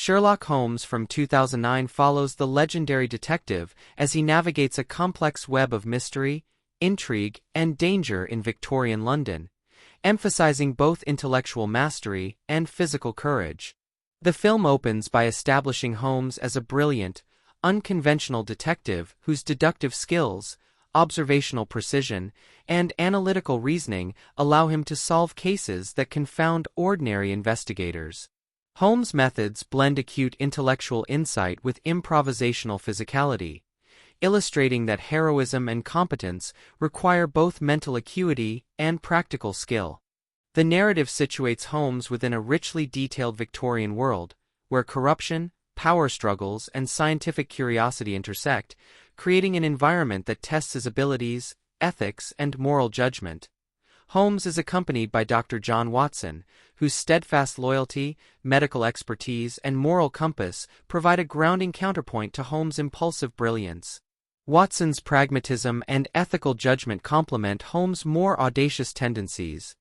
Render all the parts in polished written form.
Sherlock Holmes from 2009 follows the legendary detective as he navigates a complex web of mystery, intrigue, and danger in Victorian London, emphasizing both intellectual mastery and physical courage. The film opens by establishing Holmes as a brilliant, unconventional detective whose deductive skills, observational precision, and analytical reasoning allow him to solve cases that confound ordinary investigators. Holmes' methods blend acute intellectual insight with improvisational physicality, illustrating that heroism and competence require both mental acuity and practical skill. The narrative situates Holmes within a richly detailed Victorian world, where corruption, power struggles, and scientific curiosity intersect, creating an environment that tests his abilities, ethics, and moral judgment. Holmes is accompanied by Dr. John Watson, whose steadfast loyalty, medical expertise, and moral compass provide a grounding counterpoint to Holmes' impulsive brilliance. Watson's pragmatism and ethical judgment complement Holmes' more audacious tendencies,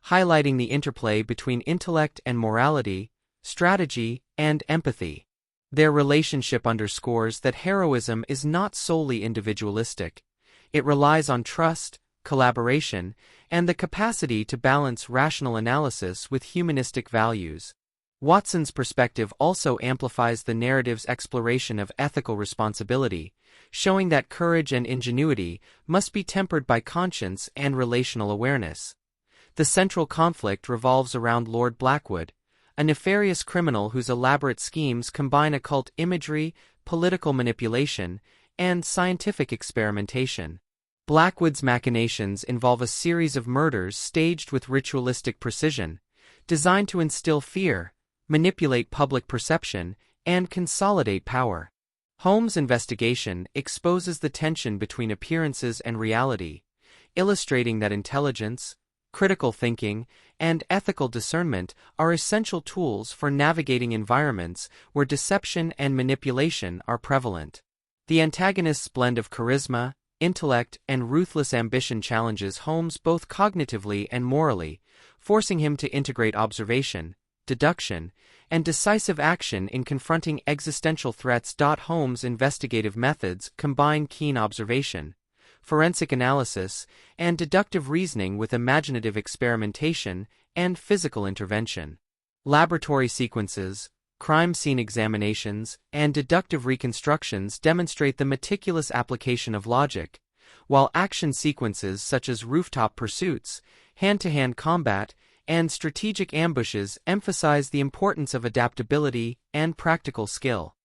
highlighting the interplay between intellect and morality, strategy, and empathy. Their relationship underscores that heroism is not solely individualistic. It relies on trust, collaboration, and the capacity to balance rational analysis with humanistic values. Watson's perspective also amplifies the narrative's exploration of ethical responsibility, showing that courage and ingenuity must be tempered by conscience and relational awareness. The central conflict revolves around Lord Blackwood, a nefarious criminal whose elaborate schemes combine occult imagery, political manipulation, and scientific experimentation. Blackwood's machinations involve a series of murders staged with ritualistic precision, designed to instill fear, manipulate public perception, and consolidate power. Holmes' investigation exposes the tension between appearances and reality, illustrating that intelligence, critical thinking, and ethical discernment are essential tools for navigating environments where deception and manipulation are prevalent. The antagonist's blend of charisma, intellect, and ruthless ambition challenges Holmes both cognitively and morally, forcing him to integrate observation, deduction, and decisive action in confronting existential threats. Holmes' investigative methods combine keen observation, forensic analysis, and deductive reasoning with imaginative experimentation and physical intervention. Laboratory sequences, crime scene examinations, and deductive reconstructions demonstrate the meticulous application of logic, while action sequences such as rooftop pursuits, hand-to-hand combat, and strategic ambushes emphasize the importance of adaptability and practical skill.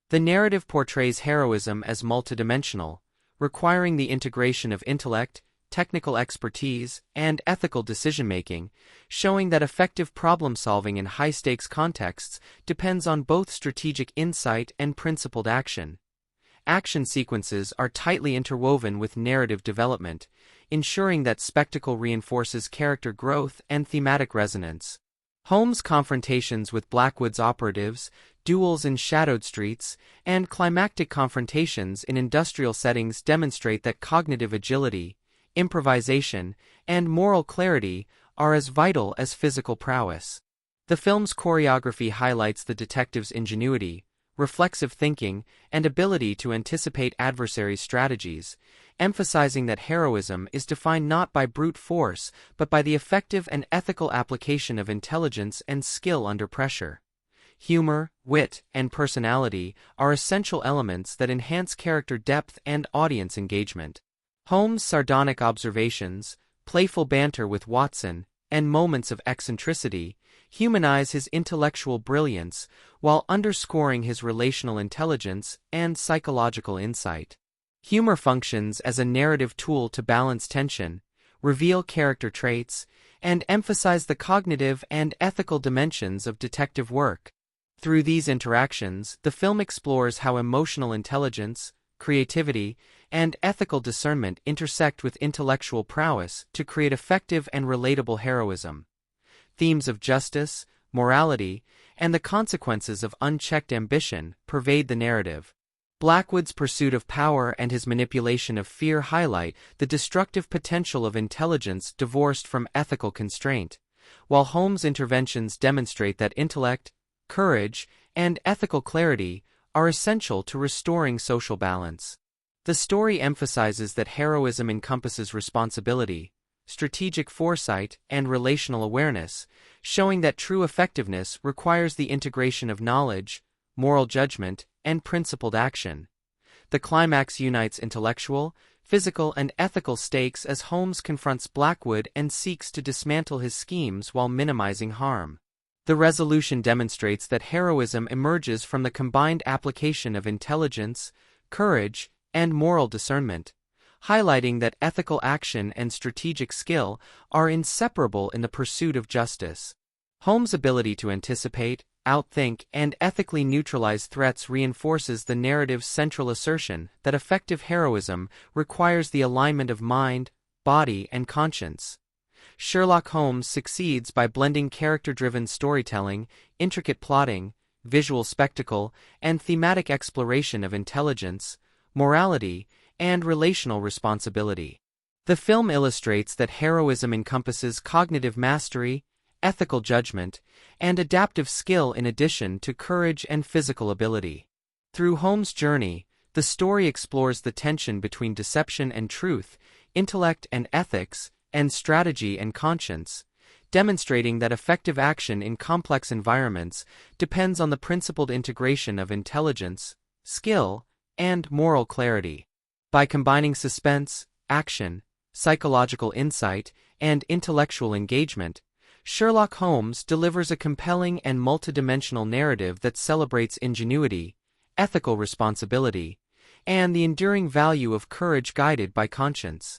The narrative portrays heroism as multidimensional, requiring the integration of intellect, technical expertise, and ethical decision-making, showing that effective problem-solving in high-stakes contexts depends on both strategic insight and principled action. Action sequences are tightly interwoven with narrative development, ensuring that spectacle reinforces character growth and thematic resonance. Holmes' confrontations with Blackwood's operatives, duels in shadowed streets, and climactic confrontations in industrial settings demonstrate that cognitive agility, improvisation, and moral clarity are as vital as physical prowess. The film's choreography highlights the detective's ingenuity, reflexive thinking, and ability to anticipate adversaries' strategies, emphasizing that heroism is defined not by brute force but by the effective and ethical application of intelligence and skill under pressure. Humor, wit, and personality are essential elements that enhance character depth and audience engagement. Holmes' sardonic observations, playful banter with Watson, and moments of eccentricity humanize his intellectual brilliance while underscoring his relational intelligence and psychological insight. Humor functions as a narrative tool to balance tension, reveal character traits, and emphasize the cognitive and ethical dimensions of detective work. Through these interactions, the film explores how emotional intelligence, creativity, and ethical discernment intersect with intellectual prowess to create effective and relatable heroism. Themes of justice, morality, and the consequences of unchecked ambition pervade the narrative. Blackwood's pursuit of power and his manipulation of fear highlight the destructive potential of intelligence divorced from ethical constraint, while Holmes' interventions demonstrate that intellect, courage, and ethical clarity are essential to restoring social balance. The story emphasizes that heroism encompasses responsibility, strategic foresight, and relational awareness, showing that true effectiveness requires the integration of knowledge, moral judgment, and principled action. The climax unites intellectual, physical, and ethical stakes as Holmes confronts Blackwood and seeks to dismantle his schemes while minimizing harm. The resolution demonstrates that heroism emerges from the combined application of intelligence, courage, and moral discernment, highlighting that ethical action and strategic skill are inseparable in the pursuit of justice. Holmes' ability to anticipate, outthink, and ethically neutralize threats reinforces the narrative's central assertion that effective heroism requires the alignment of mind, body, and conscience. Sherlock Holmes succeeds by blending character-driven storytelling, intricate plotting, visual spectacle, and thematic exploration of intelligence, morality, and relational responsibility. The film illustrates that heroism encompasses cognitive mastery, ethical judgment, and adaptive skill in addition to courage and physical ability. Through Holmes' journey, the story explores the tension between deception and truth, intellect and ethics, and strategy and conscience, demonstrating that effective action in complex environments depends on the principled integration of intelligence, skill, and moral clarity. By combining suspense, action, psychological insight, and intellectual engagement, Sherlock Holmes delivers a compelling and multidimensional narrative that celebrates ingenuity, ethical responsibility, and the enduring value of courage guided by conscience.